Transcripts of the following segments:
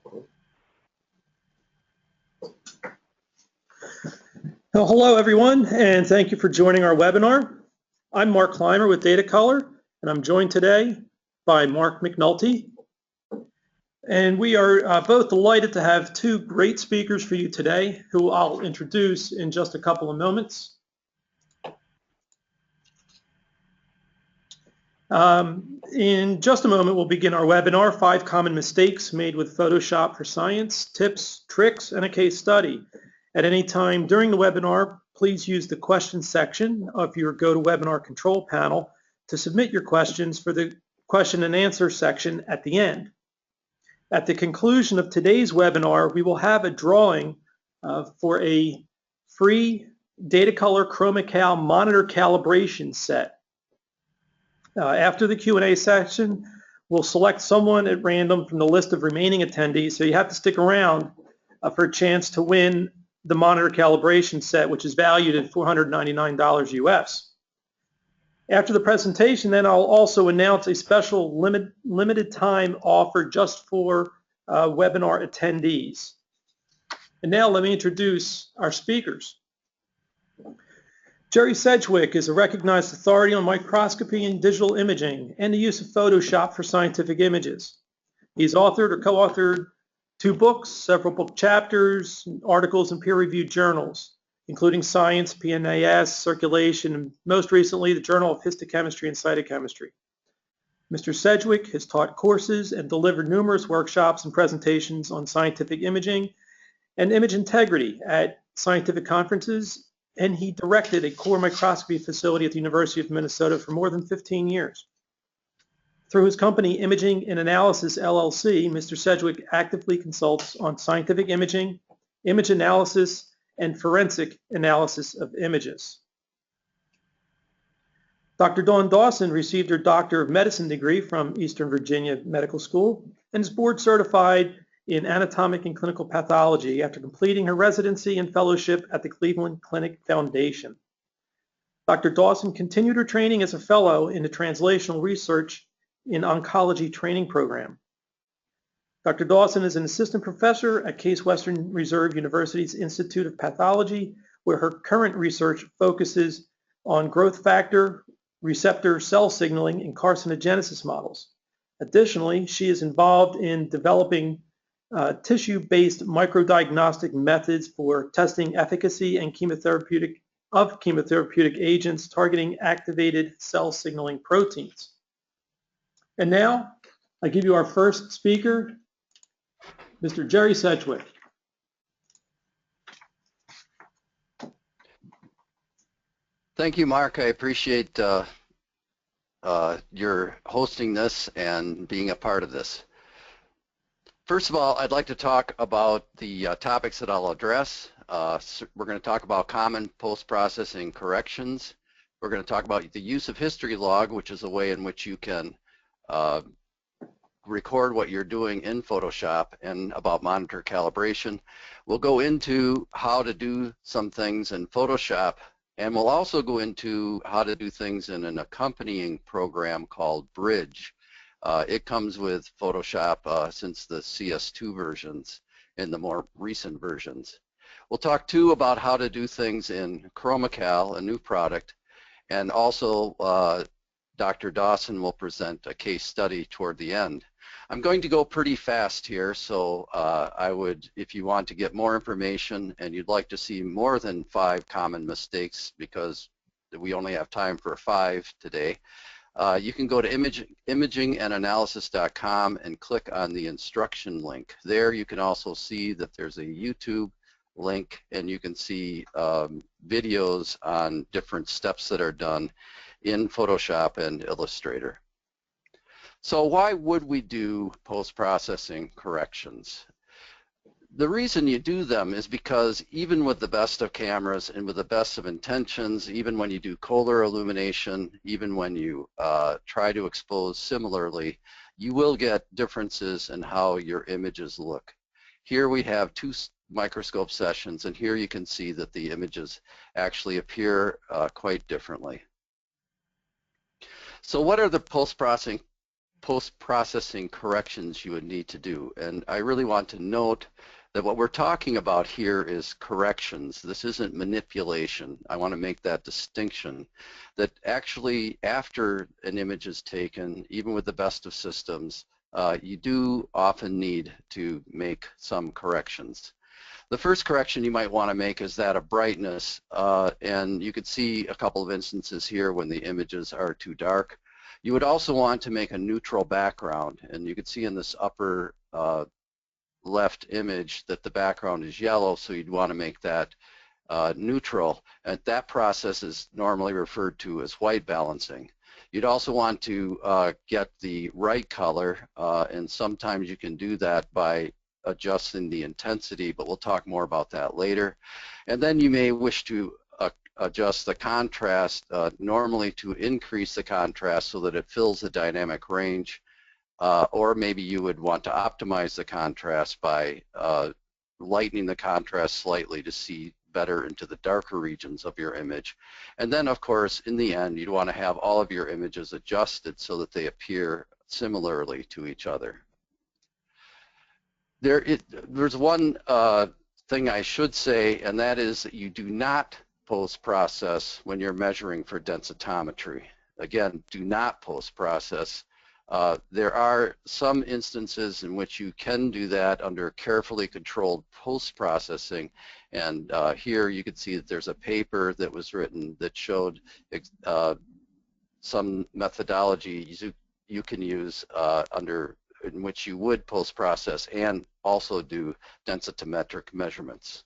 Well, hello, everyone, and thank you for joining our webinar. I'm Mark Clymer with DataColor, and I'm joined today by Mark McNulty. And we are both delighted to have two great speakers for you today, who I'll introduce in just a couple of moments. In just a moment, we'll begin our webinar, 5 Common Mistakes Made with Photoshop for Science, Tips, Tricks, and a Case Study. At any time during the webinar, please use the questions section of your GoToWebinar control panel to submit your questions for the question and answer section at the end. At the conclusion of today's webinar, we will have a drawing for a free DataColor ChromaCal monitor calibration set. After the Q&A section, we'll select someone at random from the list of remaining attendees, so you have to stick around for a chance to win the monitor calibration set, which is valued at $499 US. After the presentation, then I'll also announce a special limited time offer just for webinar attendees. And now let me introduce our speakers. Jerry Sedgewick is a recognized authority on microscopy and digital imaging and the use of Photoshop for scientific images. He's authored or co-authored 2 books, several book chapters, articles in peer-reviewed journals, including Science, PNAS, Circulation, and most recently, the Journal of Histochemistry and Cytochemistry. Mr. Sedgewick has taught courses and delivered numerous workshops and presentations on scientific imaging and image integrity at scientific conferences, and he directed a core microscopy facility at the University of Minnesota for more than 15 years. Through his company, Imaging and Analysis, LLC, Mr. Sedgewick actively consults on scientific imaging, image analysis, and forensic analysis of images. Dr. Dawn Dawson received her Doctor of Medicine degree from Eastern Virginia Medical School and is board certified in Anatomic and Clinical Pathology after completing her residency and fellowship at the Cleveland Clinic Foundation. Dr. Dawson continued her training as a fellow in the Translational Research in Oncology Training Program. Dr. Dawson is an assistant professor at Case Western Reserve University's Institute of Pathology, where her current research focuses on growth factor, receptor cell signaling, and carcinogenesis models. Additionally, she is involved in developing tissue-based microdiagnostic methods for testing efficacy and chemotherapeutic agents targeting activated cell signaling proteins. And now, I give you our first speaker, Mr. Jerry Sedgewick. Thank you, Mark. I appreciate your hosting this and being a part of this. First of all, I'd like to talk about the topics that I'll address. We're going to talk about common post-processing corrections. We're going to talk about the use of history log, which is a way in which you can record what you're doing in Photoshop, and about monitor calibration. We'll go into how to do some things in Photoshop, and we'll also go into how to do things in an accompanying program called Bridge. It comes with Photoshop since the CS2 versions and the more recent versions. We'll talk too about how to do things in ChromaCal, a new product, and also Dr. Dawson will present a case study toward the end. I'm going to go pretty fast here, so I would, if you want to get more information and you'd like to see more than 5 common mistakes, because we only have time for 5 today, you can go to imagingandanalysis.com and click on the instruction link. There you can also see that there's a YouTube link, and you can see videos on different steps that are done in Photoshop and Illustrator. So why would we do post-processing corrections? The reason you do them is because even with the best of cameras and with the best of intentions, even when you do color illumination, even when you try to expose similarly, you will get differences in how your images look. Here we have 2 microscope sessions, and here you can see that the images actually appear quite differently. So what are the post-processing post-processing corrections you would need to do. And I really want to note that what we're talking about here is corrections. This isn't manipulation. I want to make that distinction, that actually after an image is taken, even with the best of systems, you do often need to make some corrections. The first correction you might want to make is that of brightness, and you could see a couple of instances here when the images are too dark. You would also want to make a neutral background, and you can see in this upper left image that the background is yellow, so you'd want to make that neutral, and that process is normally referred to as white balancing. You'd also want to get the right color, and sometimes you can do that by adjusting the intensity, but we'll talk more about that later. And then you may wish to adjust the contrast, normally to increase the contrast so that it fills the dynamic range, or maybe you would want to optimize the contrast by lightening the contrast slightly to see better into the darker regions of your image. And then, of course, in the end, you'd want to have all of your images adjusted so that they appear similarly to each other. There's one thing I should say, and that is that you do not post-process when you're measuring for densitometry. Again, do not post-process. There are some instances in which you can do that under carefully controlled post-processing, and here you can see that there's a paper that was written that showed some methodology you can use in which you would post-process and also do densitometric measurements.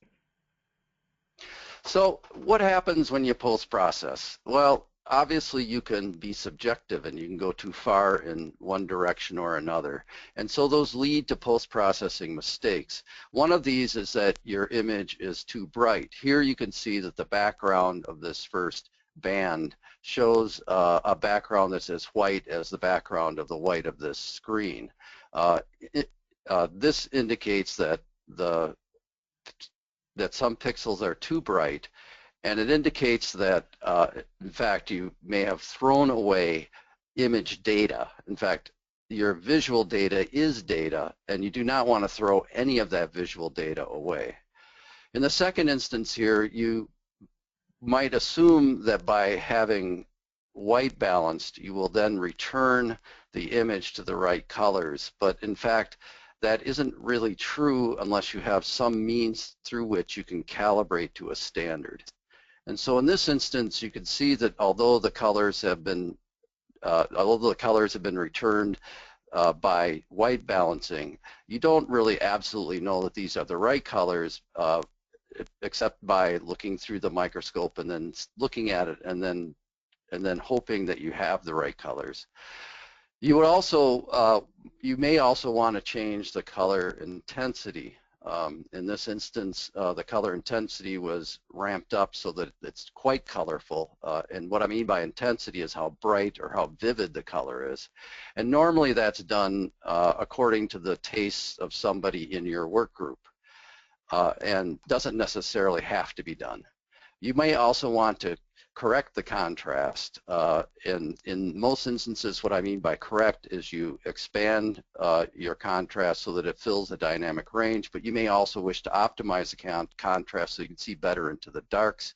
So what happens when you post-process? Well, obviously you can be subjective and you can go too far in one direction or another, and so those lead to post-processing mistakes. One of these is that your image is too bright. Here you can see that the background of this first band shows a background that's as white as the background of the white of this screen. This indicates that some pixels are too bright, and it indicates that, in fact, you may have thrown away image data. In fact, your visual data is data, and you do not want to throw any of that visual data away. In the second instance here, you might assume that by having white balanced, you will then return the image to the right colors, but in fact, that isn't really true unless you have some means through which you can calibrate to a standard. And so in this instance, you can see that although the colors have been returned by white balancing, you don't really absolutely know that these are the right colors, except by looking through the microscope and then looking at it and then hoping that you have the right colors. You would also, you may also want to change the color intensity. In this instance, the color intensity was ramped up so that it's quite colorful. And what I mean by intensity is how bright or how vivid the color is. And normally that's done according to the tastes of somebody in your work group, and doesn't necessarily have to be done. You may also want to correct the contrast. In most instances, what I mean by correct is you expand your contrast so that it fills the dynamic range, but you may also wish to optimize the contrast so you can see better into the darks.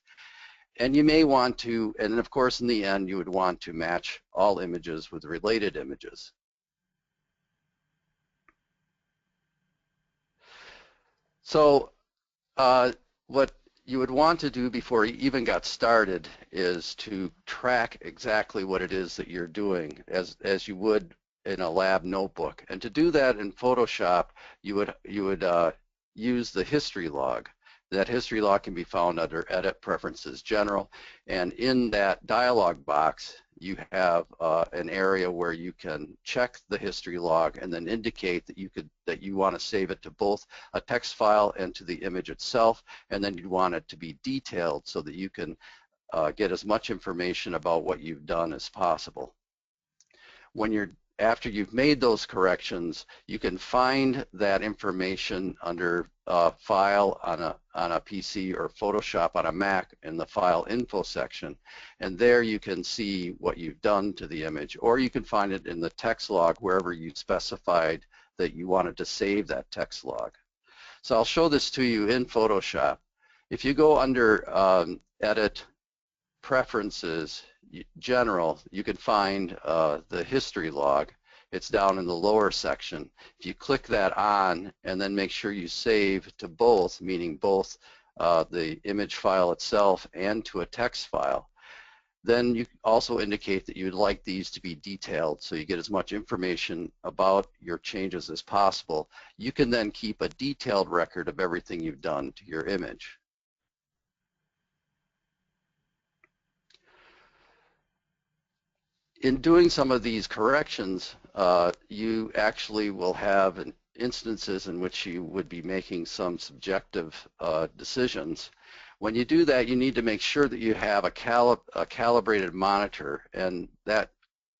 And you may want to, and of course in the end, you would want to match all images with related images. So what you would want to do before you even got started is to track exactly what it is that you're doing as you would in a lab notebook. And to do that in Photoshop, you would use the history log. That history log can be found under Edit Preferences General, and in that dialog box you have an area where you can check the history log and then indicate that you want to save it to both a text file and to the image itself, and then you want it to be detailed so that you can get as much information about what you've done as possible. When you're after you've made those corrections, you can find that information under File on a PC or Photoshop on a Mac in the File Info section, and there you can see what you've done to the image, or you can find it in the text log wherever you specified that you wanted to save that text log. So I'll show this to you in Photoshop. If you go under Edit, Preferences, General, you can find the history log. It's down in the lower section. If you click that on and then make sure you save to both, meaning both the image file itself and to a text file, then you also indicate that you'd like these to be detailed so you get as much information about your changes as possible. You can then keep a detailed record of everything you've done to your image. In doing some of these corrections, you actually will have instances in which you would be making some subjective decisions. When you do that, you need to make sure that you have a calibrated monitor, and that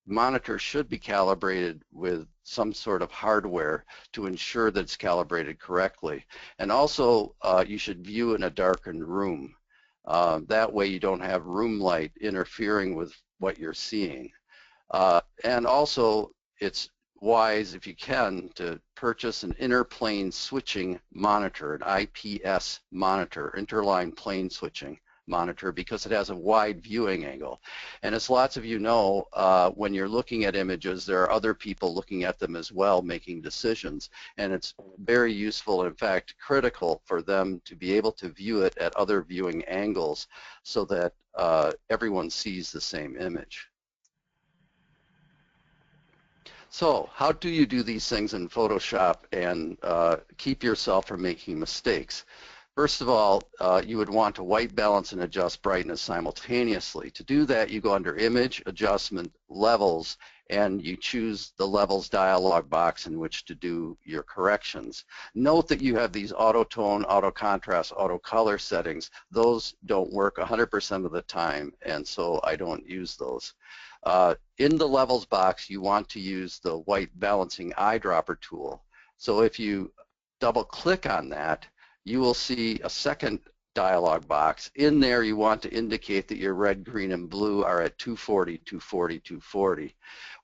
monitor should be calibrated with some sort of hardware to ensure that it's calibrated correctly. And also, you should view in a darkened room. That way you don't have room light interfering with what you're seeing. And also, it's wise, if you can, to purchase an interplane switching monitor, an IPS monitor, interline plane switching monitor, because it has a wide viewing angle. And as lots of you know, when you're looking at images, there are other people looking at them as well, making decisions. And it's very useful, in fact, critical for them to be able to view it at other viewing angles so that everyone sees the same image. So how do you do these things in Photoshop and keep yourself from making mistakes? First of all, you would want to white balance and adjust brightness simultaneously. To do that, you go under Image, Adjustment, Levels, and you choose the Levels dialog box in which to do your corrections. Note that you have these auto tone, auto contrast, auto color settings. Those don't work 100% of the time, and so I don't use those. In the Levels box, you want to use the white balancing eyedropper tool. So if you double click on that, you will see a second dialog box. In there, you want to indicate that your red, green, and blue are at 240, 240, 240.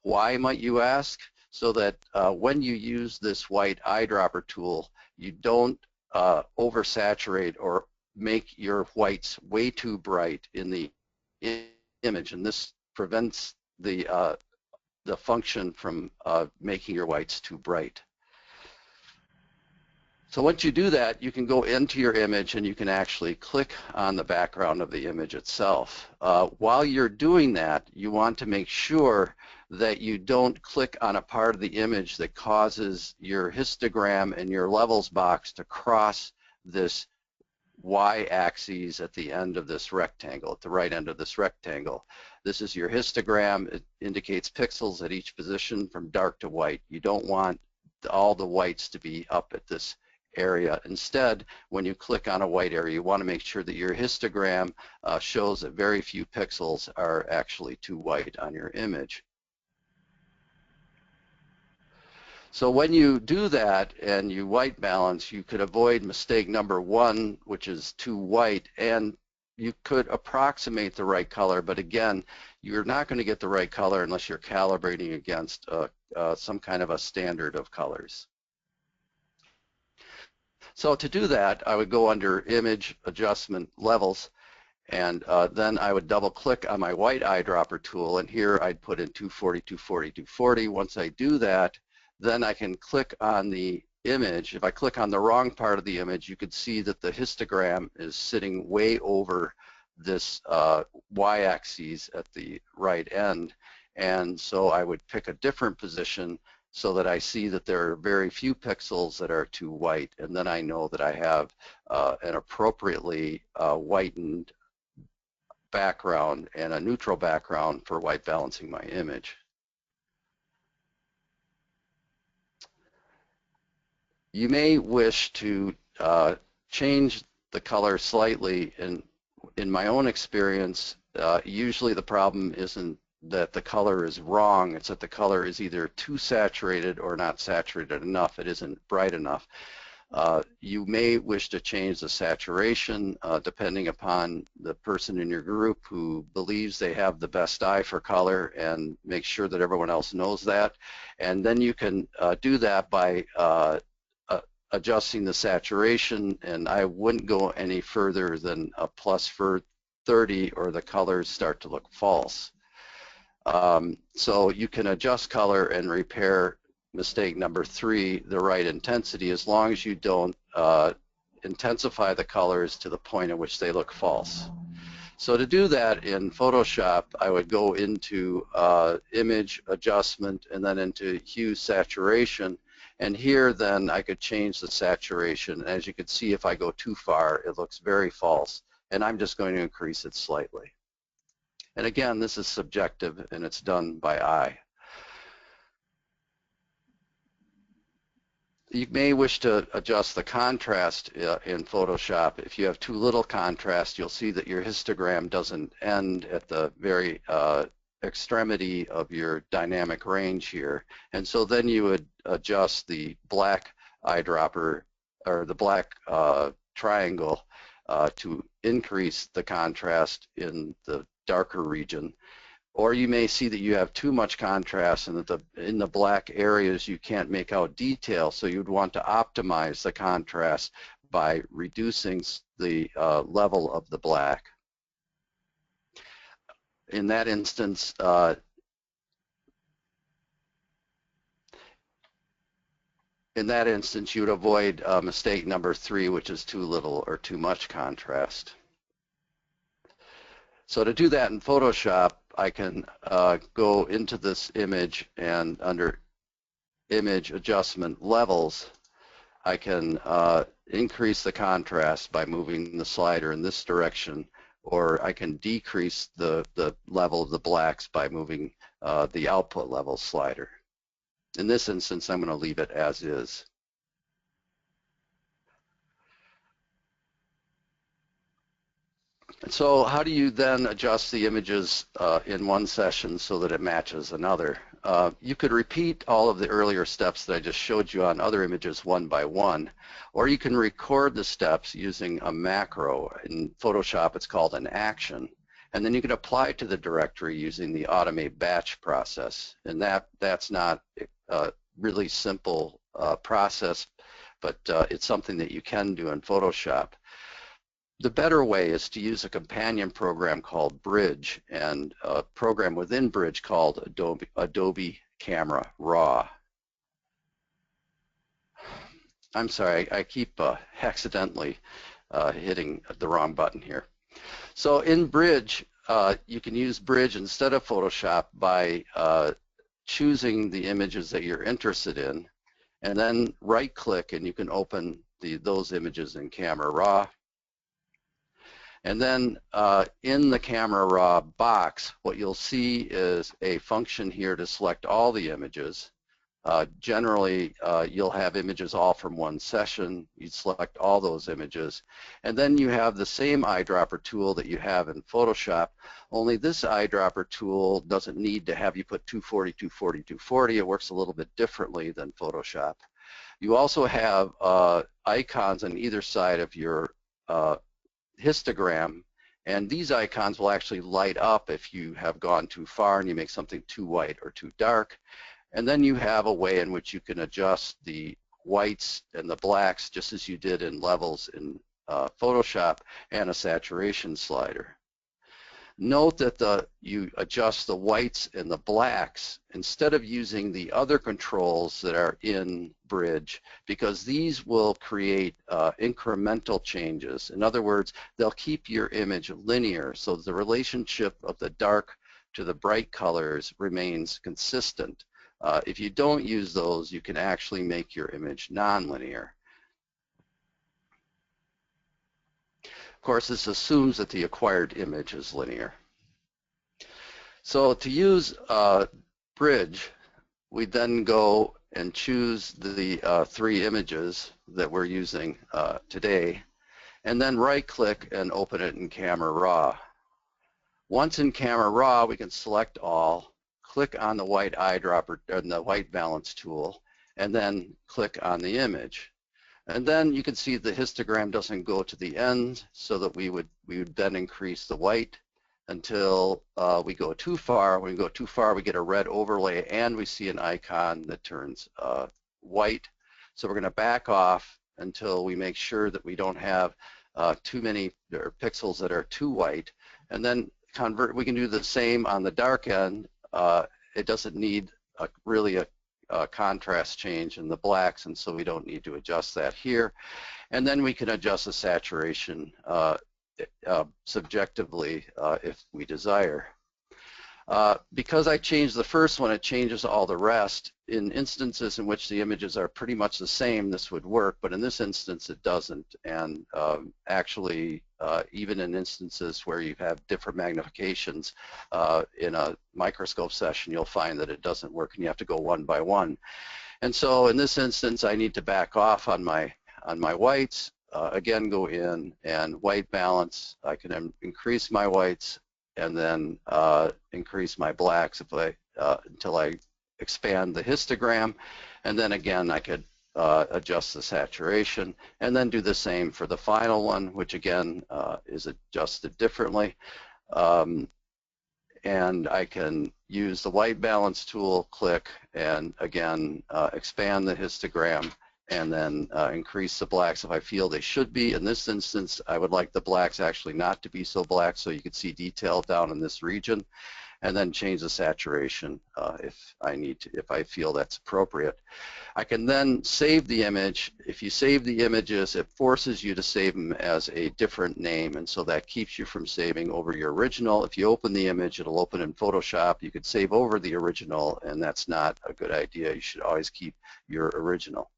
Why, might you ask? So that when you use this white eyedropper tool, you don't oversaturate or make your whites way too bright in the image, and this prevents the function from making your whites too bright. So once you do that, you can go into your image and you can actually click on the background of the image itself. While you're doing that, you want to make sure that you don't click on a part of the image that causes your histogram and your levels box to cross this y-axis at the end of this rectangle, at the right end of this rectangle. This is your histogram. It indicates pixels at each position from dark to white. You don't want all the whites to be up at this area. Instead, when you click on a white area, you want to make sure that your histogram shows that very few pixels are actually too white on your image. So when you do that and you white balance, you could avoid mistake number one, which is too white, and you could approximate the right color, but again, you're not going to get the right color unless you're calibrating against some kind of a standard of colors. So to do that, I would go under Image, Adjustment, Levels, and then I would double click on my white eyedropper tool, and here I'd put in 240, 240, 240. Once I do that, then I can click on the image. If I click on the wrong part of the image, you could see that the histogram is sitting way over this y-axis at the right end, and so I would pick a different position so that I see that there are very few pixels that are too white, and then I know that I have an appropriately whitened background and a neutral background for white balancing my image. You may wish to change the color slightly, and in my own experience, usually the problem isn't that the color is wrong. It's that the color is either too saturated or not saturated enough. It isn't bright enough. You may wish to change the saturation depending upon the person in your group who believes they have the best eye for color, and make sure that everyone else knows that. And then you can do that by adjusting the saturation, and I wouldn't go any further than a +30 or the colors start to look false. So you can adjust color and repair mistake number 3, the right intensity, as long as you don't intensify the colors to the point at which they look false. So to do that in Photoshop, I would go into image adjustment and then into hue saturation. And here then I could change the saturation. As you can see, if I go too far, it looks very false. And I'm just going to increase it slightly. And again, this is subjective and it's done by eye. You may wish to adjust the contrast in Photoshop. If you have too little contrast, you'll see that your histogram doesn't end at the very extremity of your dynamic range here. And so then you would adjust the black eyedropper or the black triangle to increase the contrast in the darker region. Or you may see that you have too much contrast and that in the black areas you can't make out detail, so you'd want to optimize the contrast by reducing the level of the black. In that instance, you would avoid mistake number 3, which is too little or too much contrast. So to do that in Photoshop, I can go into this image, and under image adjustment levels, I can increase the contrast by moving the slider in this direction, or I can decrease the level of the blacks by moving the output level slider. In this instance, I'm going to leave it as is. And so how do you then adjust the images in one session so that it matches another? You could repeat all of the earlier steps that I just showed you on other images one by one, or you can record the steps using a macro. In Photoshop, it's called an action. And then you can apply it to the directory using the automate batch process. And that's not a really simple process, but it's something that you can do in Photoshop. The better way is to use a companion program called Bridge, and a program within Bridge called Adobe Camera Raw. I'm sorry, I keep accidentally hitting the wrong button here. So in Bridge, you can use Bridge instead of Photoshop by choosing the images that you're interested in, and then right-click and you can open those images in Camera Raw. And then in the Camera Raw box, what you'll see is a function here to select all the images. Generally, you'll have images all from one session. You'd select all those images. And then you have the same eyedropper tool that you have in Photoshop, only this eyedropper tool doesn't need to have you put 240, 240, 240. It works a little bit differently than Photoshop. You also have icons on either side of your histogram, and these icons will actually light up if you have gone too far and you make something too white or too dark. And then you have a way in which you can adjust the whites and the blacks just as you did in levels in Photoshop, and a saturation slider. Note that you adjust the whites and the blacks instead of using the other controls that are in Bridge, because these will create incremental changes. In other words, they'll keep your image linear, so the relationship of the dark to the bright colors remains consistent. If you don't use those, you can actually make your image nonlinear. Of course, this assumes that the acquired image is linear. So to use Bridge, we then go and choose the 3 images that we're using today, and then right-click and open it in Camera Raw. Once in camera raw, we can select all, click on the white eyedropper and the white balance tool, and then click on the image. And then you can see the histogram doesn't go to the end, so that we would then increase the white until we go too far. When we go too far, we get a red overlay and we see an icon that turns white. So we're going to back off until we make sure that we don't have too many pixels that are too white, and then convert. We can do the same on the dark end. It doesn't need really a contrast change in the blacks, and so we don't need to adjust that here. And then we can adjust the saturation subjectively if we desire. Because I changed the first one, it changes all the rest. In instances in which the images are pretty much the same, this would work, but in this instance it doesn't. And actually, even in instances where you have different magnifications in a microscope session, you'll find that it doesn't work and you have to go one by one. And so in this instance, I need to back off on my whites, again go in and white balance. I can increase my whites and then increase my blacks if until I expand the histogram, and then again I could adjust the saturation, and then do the same for the final one, which again is adjusted differently. And I can use the white balance tool, click, and again expand the histogram, and then increase the blacks if I feel they should be. In this instance, I would like the blacks actually not to be so black, so you can see detail down in this region, and then change the saturation if I need to, if I feel that's appropriate. I can then save the image. If you save the images, it forces you to save them as a different name, and so that keeps you from saving over your original. If you open the image, it'll open in Photoshop. You could save over the original, and that's not a good idea. You should always keep your original.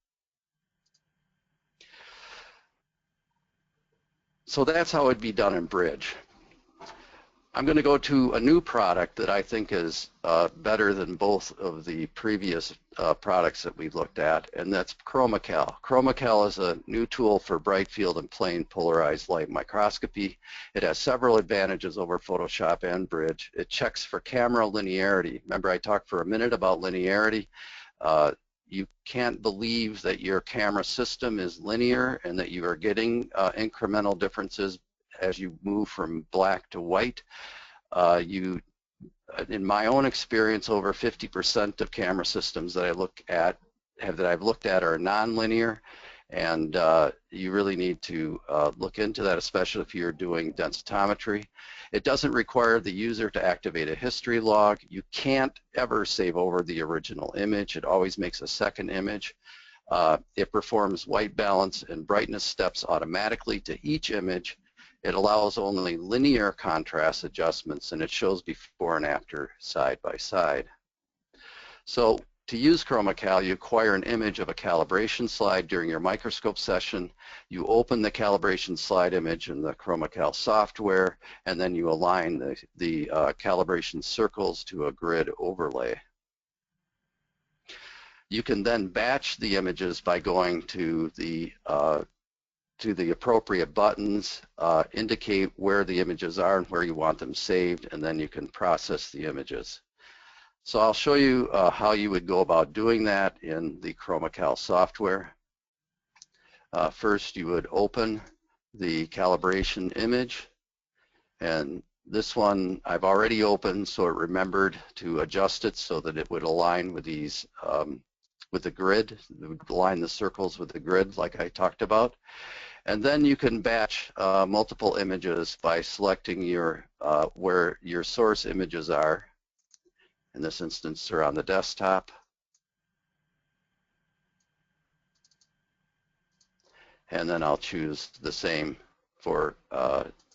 So that's how it'd be done in Bridge. I'm going to go to a new product that I think is better than both of the previous products that we've looked at, and that's ChromaCal. ChromaCal is a new tool for bright field and plane polarized light microscopy. It has several advantages over Photoshop and Bridge. It checks for camera linearity. Remember I talked for a minute about linearity? You can't believe that your camera system is linear and that you are getting incremental differences as you move from black to white. In my own experience, over 50% of camera systems that I've looked at are nonlinear, and you really need to look into that, especially if you're doing densitometry. It doesn't require the user to activate a history log. You can't ever save over the original image. It always makes a second image. It performs white balance and brightness steps automatically to each image. It allows only linear contrast adjustments, and it shows before and after side by side. So to use ChromaCal, you acquire an image of a calibration slide during your microscope session. You open the calibration slide image in the ChromaCal software, and then you align the calibration circles to a grid overlay. You can then batch the images by going to the appropriate buttons, indicate where the images are and where you want them saved, and then you can process the images. So I'll show you how you would go about doing that in the ChromaCal software. First, you would open the calibration image, and this one I've already opened, so it remembered to adjust it so that it would align with these with the grid. It would align the circles with the grid like I talked about. And then you can batch multiple images by selecting your where your source images are. In this instance, they're on the desktop. And then I'll choose the same for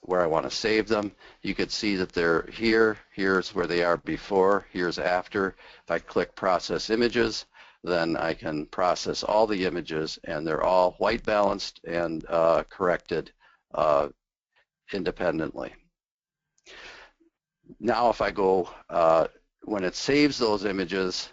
where I want to save them. You could see that they're here. Here's where they are before. Here's after. If I click Process Images, then I can process all the images, and they're all white balanced and corrected independently. Now if I go, when it saves those images,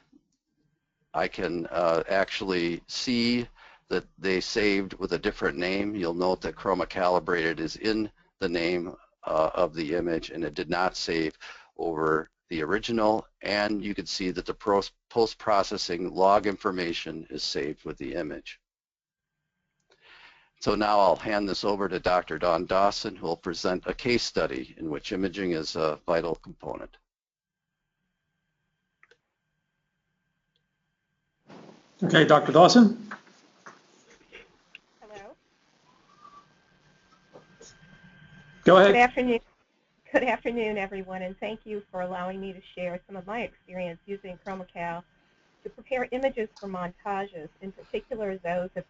I can actually see that they saved with a different name. You'll note that ChromaCalibrated is in the name of the image, and it did not save over the original, and you can see that the post-processing log information is saved with the image. So now I'll hand this over to Dr. Dawn Dawson, who will present a case study in which imaging is a vital component. Okay, Dr. Dawson. Hello. Go ahead. Good afternoon, everyone, and thank you for allowing me to share some of my experience using ChromaCal to prepare images for montages, in particular those of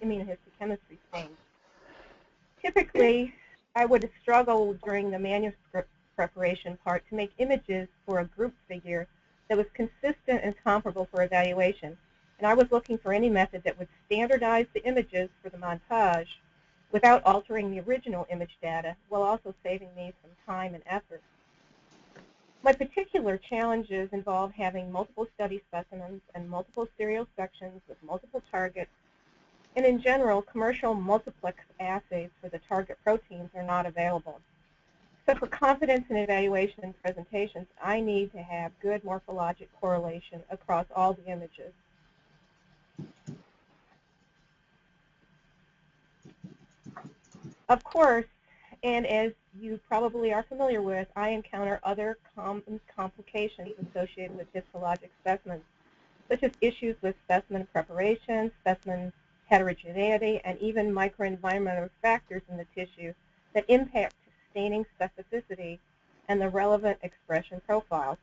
immunohistochemistry stains. Typically, I would struggle during the manuscript preparation part to make images for a group figure that was consistent and comparable for evaluation, and I was looking for any method that would standardize the images for the montage without altering the original image data, while also saving me some time and effort. My particular challenges involve having multiple study specimens and multiple serial sections with multiple targets, and in general, commercial multiplex assays for the target proteins are not available. So for confidence in evaluation and presentations, I need to have good morphologic correlation across all the images. Of course, and as you probably are familiar with, I encounter other common complications associated with histologic specimens, such as issues with specimen preparation, specimen heterogeneity, and even microenvironmental factors in the tissue that impact staining specificity and the relevant expression profiles.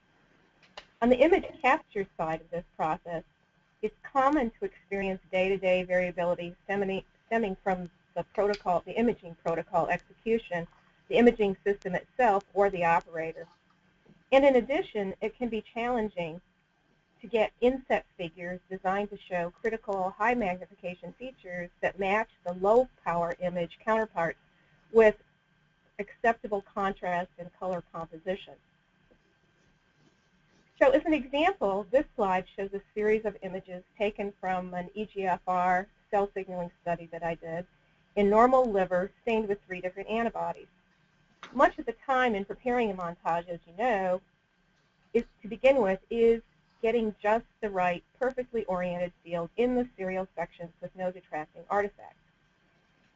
On the image capture side of this process, it's common to experience day-to-day variability stemming from the protocol, the imaging protocol execution, the imaging system itself, or the operator. And in addition, it can be challenging to get inset figures designed to show critical high magnification features that match the low power image counterparts with acceptable contrast and color composition. So as an example, this slide shows a series of images taken from an EGFR cell signaling study that I did in normal liver stained with 3 different antibodies. Much of the time in preparing a montage, as you know, is to begin with is getting just the right, perfectly oriented field in the serial sections with no detracting artifacts.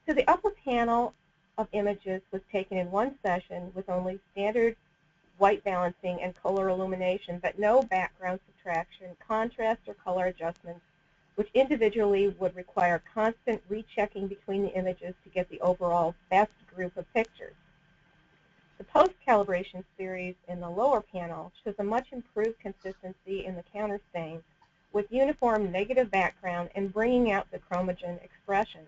So the upper panel of images was taken in one session with only standard white balancing and color illumination, but no background subtraction, contrast, or color adjustments, which individually would require constant rechecking between the images to get the overall best group of pictures. The post-calibration series in the lower panel shows a much improved consistency in the counter stains with uniform negative background and bringing out the chromogen expression.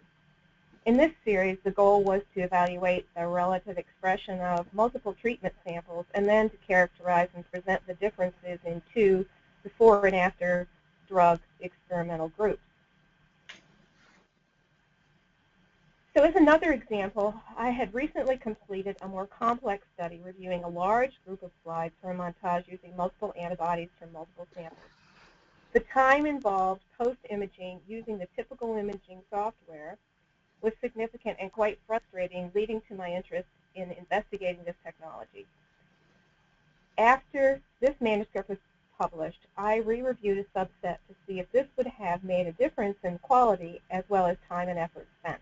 In this series, the goal was to evaluate the relative expression of multiple treatment samples and then to characterize and present the differences in 2 before and after drug experimental groups. So as another example, I had recently completed a more complex study reviewing a large group of slides for a montage using multiple antibodies from multiple samples. The time involved post-imaging using the typical imaging software was significant and quite frustrating, leading to my interest in investigating this technology. After this manuscript was published, I re-reviewed a subset to see if this would have made a difference in quality as well as time and effort spent.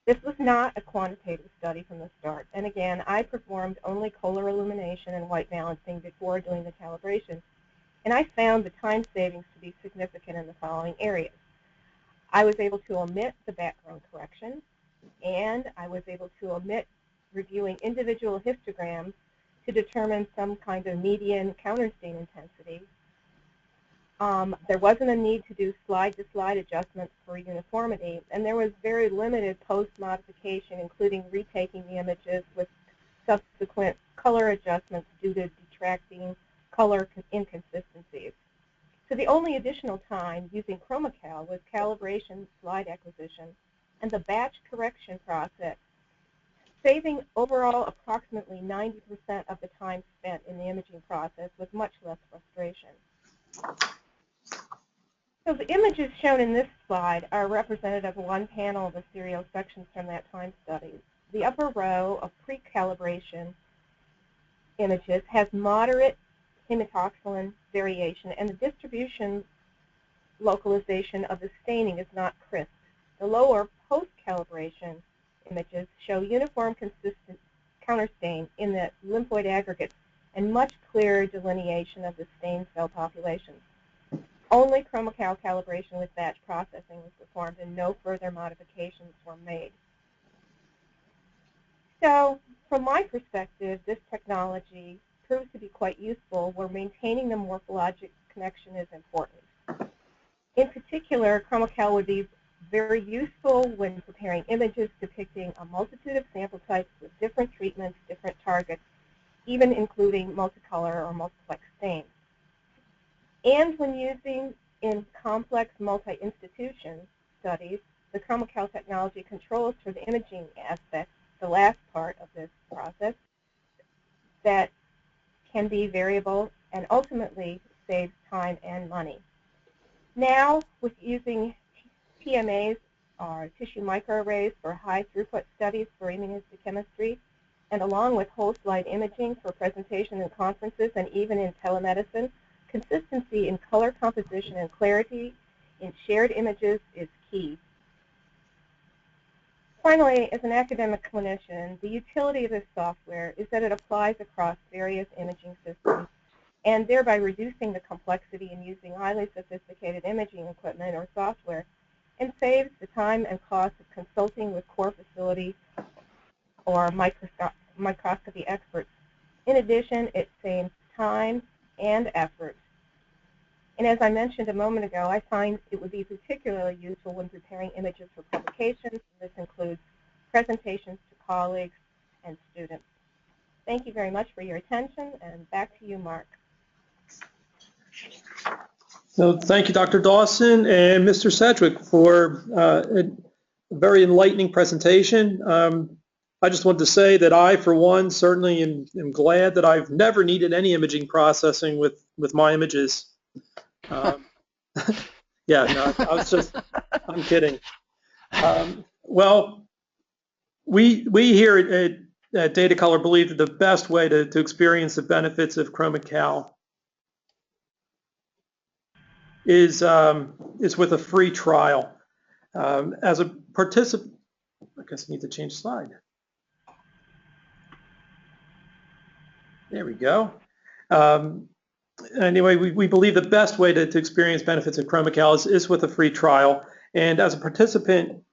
This was not a quantitative study from the start, and again, I performed only color illumination and white balancing before doing the calibration, and I found the time savings to be significant in the following areas. I was able to omit the background correction, and I was able to omit reviewing individual histograms to determine some kind of median counterstain intensity. There wasn't a need to do slide-to-slide adjustments for uniformity, and there was very limited post-modification, including retaking the images with subsequent color adjustments due to detracting color inconsistencies. So the only additional time using ChromaCal was calibration, slide acquisition, and the batch correction process, saving overall approximately 90% of the time spent in the imaging process with much less frustration. So the images shown in this slide are representative of one panel of the serial sections from that time study. the upper row of pre-calibration images has moderate hematoxylin variation, and the distribution localization of the staining is not crisp. The lower post-calibration images show uniform, consistent counterstain in the lymphoid aggregates and much clearer delineation of the stained cell populations. Only ChromaCal calibration with batch processing was performed and no further modifications were made. So, from my perspective, this technology proves to be quite useful where maintaining the morphologic connection is important. In particular, ChromaCal would be very useful when preparing images depicting a multitude of sample types with different treatments, different targets, even including multicolor or multiplex stains. And when using in complex multi-institution studies, the ChromaCal technology controls for the imaging aspects, the last part of this process, that can be variable and ultimately saves time and money. Now, with using TMAs, or tissue microarrays, for high throughput studies for immunohistochemistry, and along with whole slide imaging for presentation in conferences and even in telemedicine, consistency in color composition and clarity in shared images is key. Finally, as an academic clinician, the utility of this software is that it applies across various imaging systems and thereby reducing the complexity in using highly sophisticated imaging equipment or software, and saves the time and cost of consulting with core facility or microscopy experts. In addition, it saves time and effort. And as I mentioned a moment ago, I find it would be particularly useful when preparing images for publications. This includes presentations to colleagues and students. Thank you very much for your attention, and back to you, Mark. So thank you, Dr. Dawson and Mr. Sedgewick, for a very enlightening presentation. I just wanted to say that I, for one, certainly am glad that I've never needed any imaging processing with my images. Yeah, no, I'm kidding. Well, we here at Datacolor believe that the best way to experience the benefits of ChromaCal is with a free trial. As a participant, I guess I need to change slide. There we go. Anyway, we believe the best way to experience benefits of ChromaCal is with a free trial. And as a participant,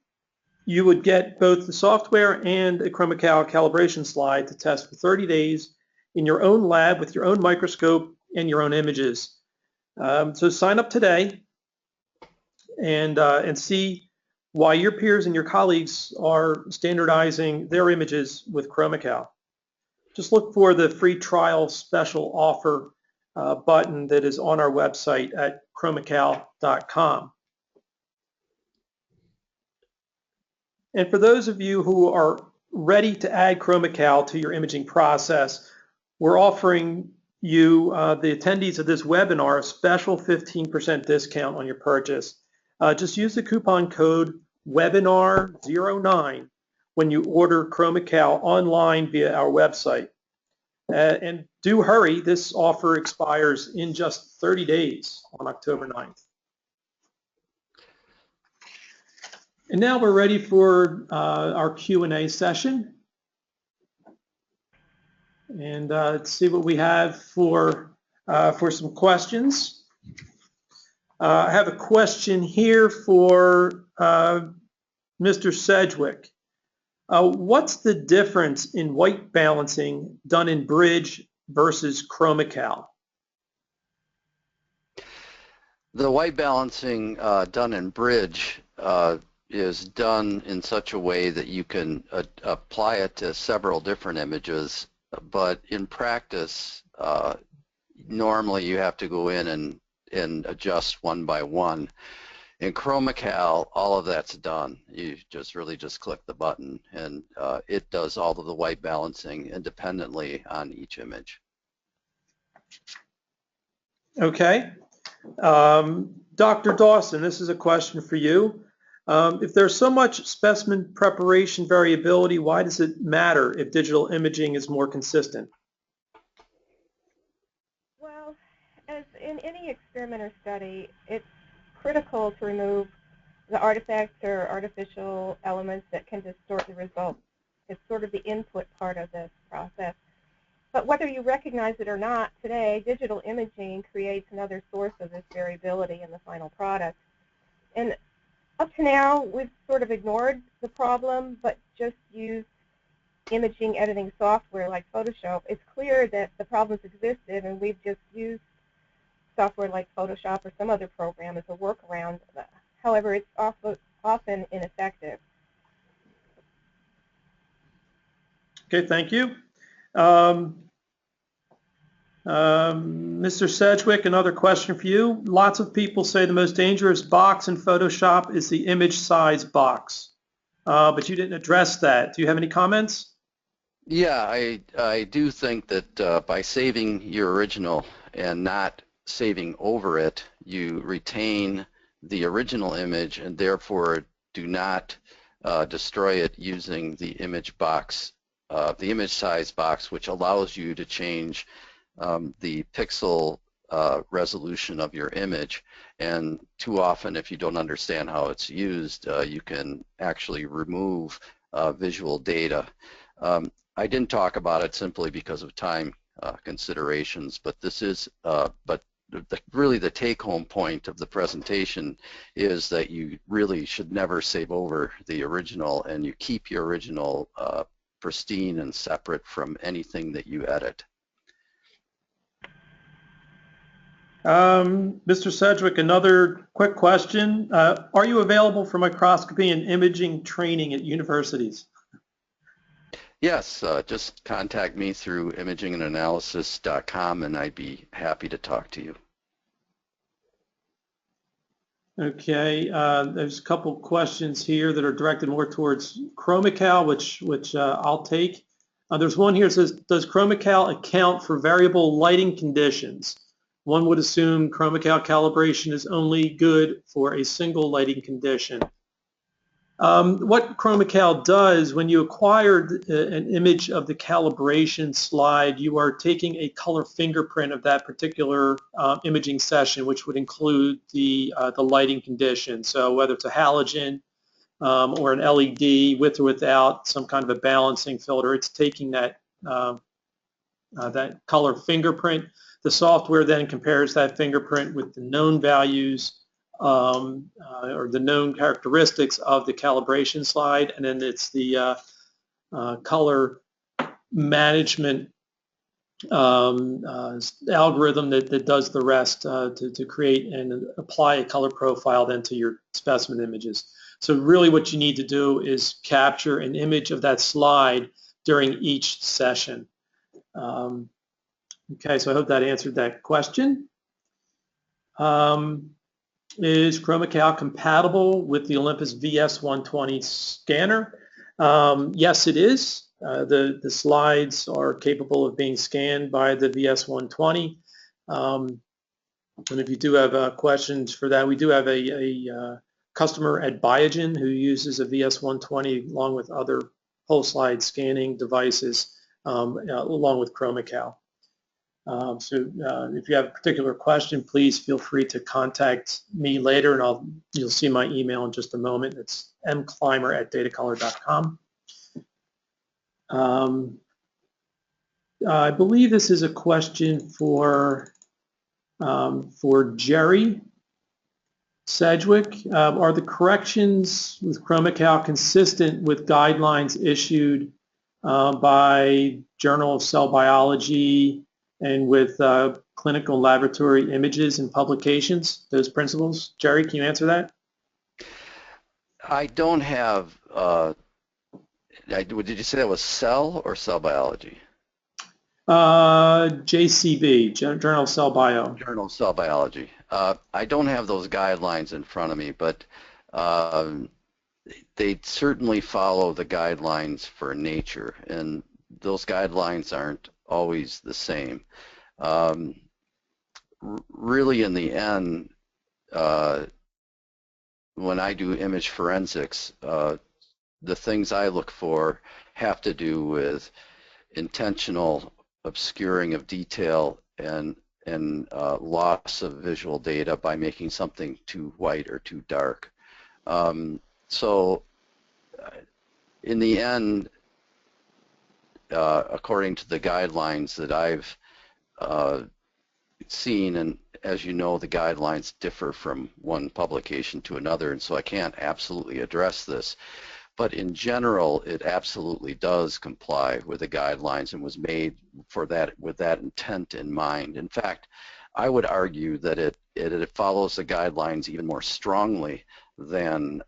you would get both the software and a ChromaCal calibration slide to test for 30 days in your own lab with your own microscope and your own images. So sign up today and see why your peers and your colleagues are standardizing their images with ChromaCal. Just look for the free trial special offer button that is on our website at chromacal.com. And for those of you who are ready to add ChromaCal to your imaging process, we're offering you, the attendees of this webinar, a special 15% discount on your purchase. Just use the coupon code webinar09 when you order ChromaCal online via our website. And do hurry, this offer expires in just 30 days on October 9th. And now we're ready for our Q&A session. And let's see what we have for some questions. I have a question here for Mr. Sedgewick. What's the difference in white balancing done in Bridge versus ChromaCal? The white balancing done in Bridge is done in such a way that you can apply it to several different images, but in practice, normally you have to go in and adjust one by one. In ChromaCal, all of that's done. You just click the button, and it does all of the white balancing independently on each image. Okay. Dr. Dawson, this is a question for you. If there's so much specimen preparation variability, why does it matter if digital imaging is more consistent? Well, as in any experiment or study, it's critical to remove the artifacts or artificial elements that can distort the results. It's sort of the input part of this process. But whether you recognize it or not, today, digital imaging creates another source of this variability in the final product. And up to now, we've sort of ignored the problem, but just used imaging editing software like Photoshop. It's clear that the problems existed, and we've just used software like Photoshop or some other program as a workaround. However, it's often ineffective. Okay, thank you. Mr. Sedgewick, another question for you. Lots of people say the most dangerous box in Photoshop is the image size box, but you didn't address that. Do you have any comments? Yeah, I do think that by saving your original and not saving over it, you retain the original image and therefore do not destroy it using the image box, the image size box, which allows you to change the pixel resolution of your image. And too often, if you don't understand how it's used, you can actually remove visual data. I didn't talk about it simply because of time considerations, but this is, really the take-home point of the presentation is that you really should never save over the original, and you keep your original pristine and separate from anything that you edit. Mr. Sedgewick, another quick question. Are you available for microscopy and imaging training at universities? Yes, just contact me through imagingandanalysis.com and I'd be happy to talk to you. Okay, there's a couple questions here that are directed more towards ChromaCal, which I'll take. There's one here that says, does ChromaCal account for variable lighting conditions? One would assume ChromaCal calibration is only good for a single lighting condition. What ChromaCal does, when you acquire an image of the calibration slide, you are taking a color fingerprint of that particular imaging session, which would include the lighting condition. So whether it's a halogen or an LED with or without some kind of a balancing filter, it's taking that color fingerprint. The software then compares that fingerprint with the known values or the known characteristics of the calibration slide, and then it's the color management algorithm that does the rest to create and apply a color profile then to your specimen images. So really what you need to do is capture an image of that slide during each session. Okay, so I hope that answered that question. Is ChromaCal compatible with the Olympus VS120 scanner? Yes, it is. The slides are capable of being scanned by the VS120. And if you do have questions for that, we do have a customer at Biogen who uses a VS120 along with other whole slide scanning devices along with ChromaCal. So if you have a particular question, please feel free to contact me later, and you'll see my email in just a moment. It's mclymer@datacolor.com. I believe this is a question for Jerry Sedgewick. Are the corrections with ChromaCal consistent with guidelines issued by Journal of Cell Biology and with clinical laboratory images and publications, those principles? Jerry, can you answer that? I don't have, did you say that was cell or cell biology? JCB, Journal of Cell Bio. Journal of Cell Biology. I don't have those guidelines in front of me, but they certainly follow the guidelines for nature, and those guidelines aren't always the same. Really, in the end, when I do image forensics, the things I look for have to do with intentional obscuring of detail and loss of visual data by making something too white or too dark. So in the end, according to the guidelines that I've seen, and as you know, the guidelines differ from one publication to another, and so I can't absolutely address this. But in general, it absolutely does comply with the guidelines and was made for that, with that intent in mind. In fact, I would argue that it follows the guidelines even more strongly than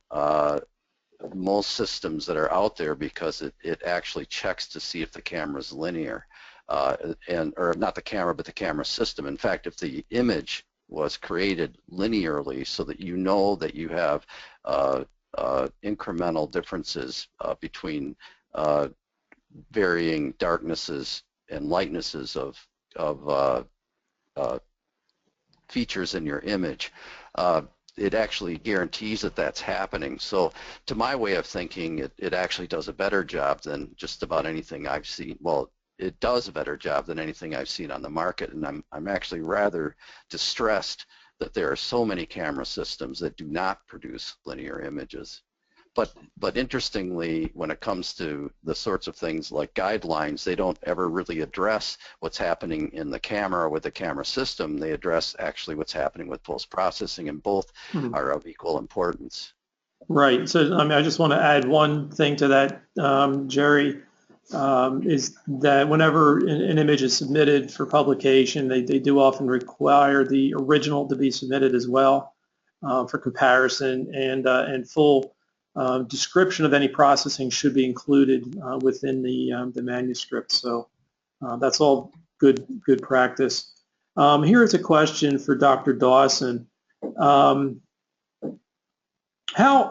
most systems that are out there, because it actually checks to see if the camera is linear, or not the camera, but the camera system. In fact, if the image was created linearly so that you know that you have incremental differences between varying darknesses and lightnesses of features in your image, it actually guarantees that that's happening. So to my way of thinking, it actually does a better job than just about anything I've seen. Well, it does a better job than anything I've seen on the market, and I'm actually rather distressed that there are so many camera systems that do not produce linear images. But interestingly, when it comes to the sorts of things like guidelines, they don't ever really address what's happening in the camera or with the camera system. They address actually what's happening with post-processing, and both are of equal importance. Right. So I mean, I just want to add one thing to that, Jerry, is that whenever an image is submitted for publication, they do often require the original to be submitted as well for comparison, and full description of any processing should be included within the manuscript. So that's all good practice. Here is a question for Dr. Dawson. How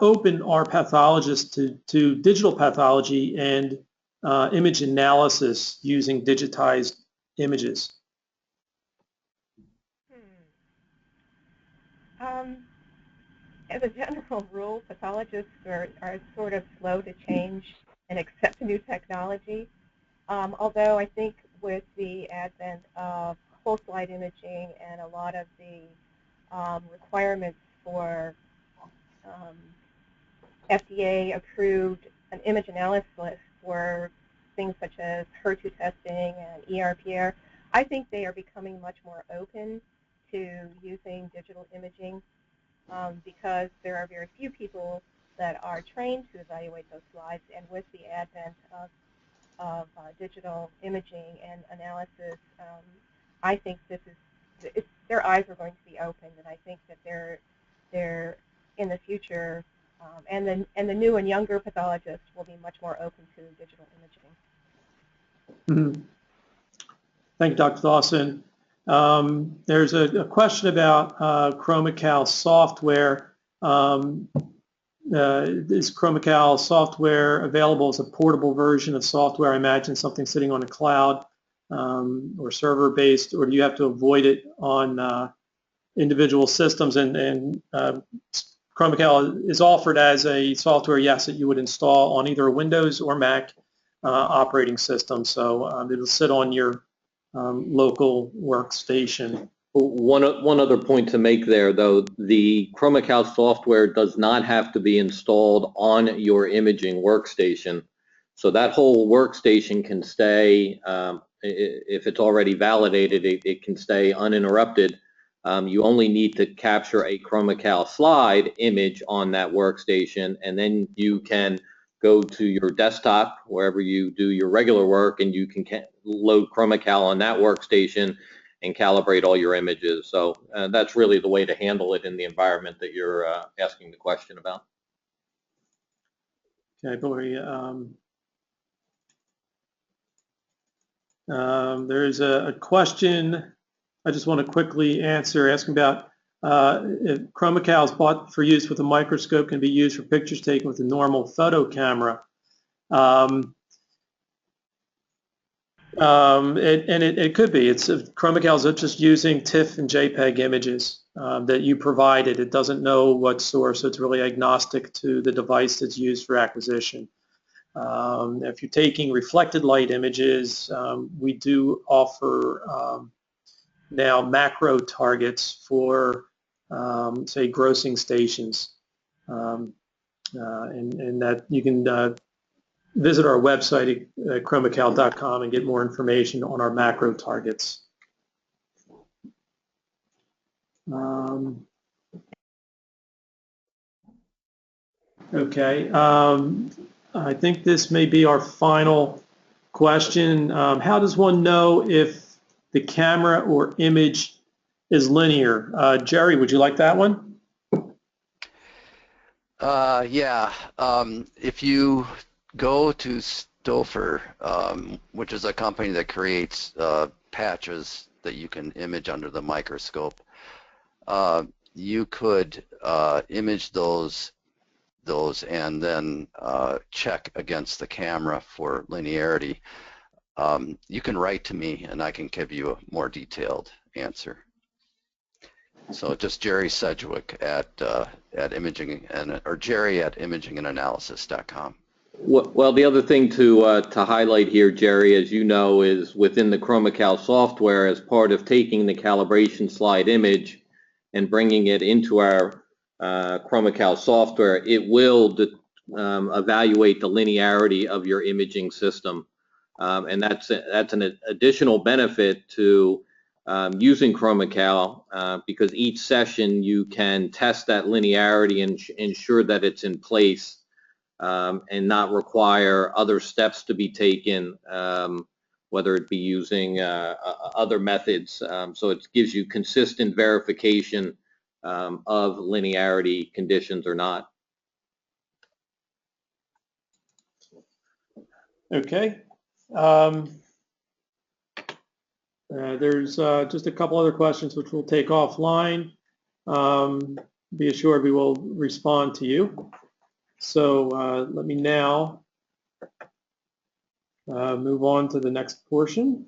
open are pathologists to digital pathology and image analysis using digitized images? As a general rule, pathologists are sort of slow to change and accept new technology. Although I think with the advent of whole slide imaging and a lot of the requirements for FDA-approved an image analysis for things such as HER2 testing and ER/PR, I think they are becoming much more open to using digital imaging because there are very few people that are trained to evaluate those slides, and with the advent of digital imaging and analysis, I think their eyes are going to be opened, and I think that they're in the future, and the new and younger pathologists will be much more open to digital imaging. Thank you, Dr. Dawson. There's a question about ChromaCal software. Is ChromaCal software available as a portable version of software? I imagine something sitting on a cloud or server-based, or do you have to avoid it on individual systems? And ChromaCal is offered as a software, yes, that you would install on either a Windows or Mac operating system. So it'll sit on your local workstation. One other point to make there, though, the ChromaCal software does not have to be installed on your imaging workstation. So that whole workstation can stay, if it's already validated, it can stay uninterrupted. You only need to capture a ChromaCal slide image on that workstation, and then you can go to your desktop, wherever you do your regular work, and you can load ChromaCal on that workstation and calibrate all your images. So that's really the way to handle it in the environment that you're asking the question about. Okay, Boy. There's a question I just want to quickly answer, asking about if ChromaCal is bought for use with a microscope, can be used for pictures taken with a normal photo camera. It could be. ChromaCal is just using TIFF and JPEG images. that you provided. It doesn't know what source, so it's really agnostic to the device that's used for acquisition. If you're taking reflected light images, we do offer now macro targets for, say, grossing stations. And that you can visit our website at chromacal.com and get more information on our macro targets. Okay, I think this may be our final question. How does one know if the camera or image is linear? Jerry, would you like that one? Yeah, if you go to Stouffer, which is a company that creates patches that you can image under the microscope, you could image those and then check against the camera for linearity. You can write to me and I can give you a more detailed answer. So just Jerry Sedgewick at imaging or Jerry at imagingandanalysis.com. Well, the other thing to highlight here, Jerry, as you know, is within the ChromaCal software, as part of taking the calibration slide image and bringing it into our ChromaCal software, it will evaluate the linearity of your imaging system, and that's an additional benefit to using ChromaCal, because each session you can test that linearity and ensure that it's in place, and not require other steps to be taken, whether it be using other methods. So it gives you consistent verification of linearity conditions or not. Okay. There's just a couple other questions which we'll take offline. Be assured we will respond to you. So let me now move on to the next portion.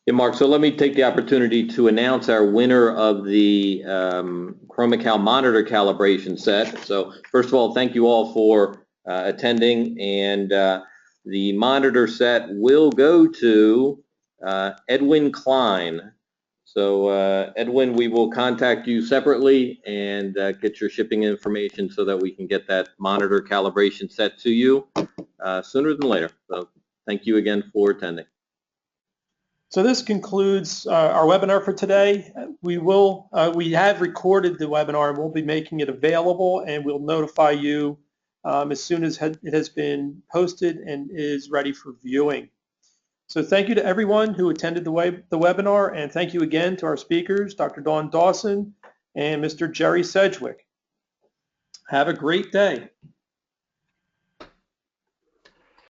Yeah, Mark, so let me take the opportunity to announce our winner of the ChromaCal monitor calibration set. So first of all, thank you all for attending, and the monitor set will go to Edwin Klein. So Edwin, we will contact you separately and get your shipping information so that we can get that monitor calibration set to you sooner than later. So thank you again for attending. So this concludes our webinar for today. We have recorded the webinar and we'll be making it available, and we'll notify you as soon as it has been posted and is ready for viewing. So thank you to everyone who attended the webinar, and thank you again to our speakers, Dr. Dawn Dawson and Mr. Jerry Sedgewick. Have a great day.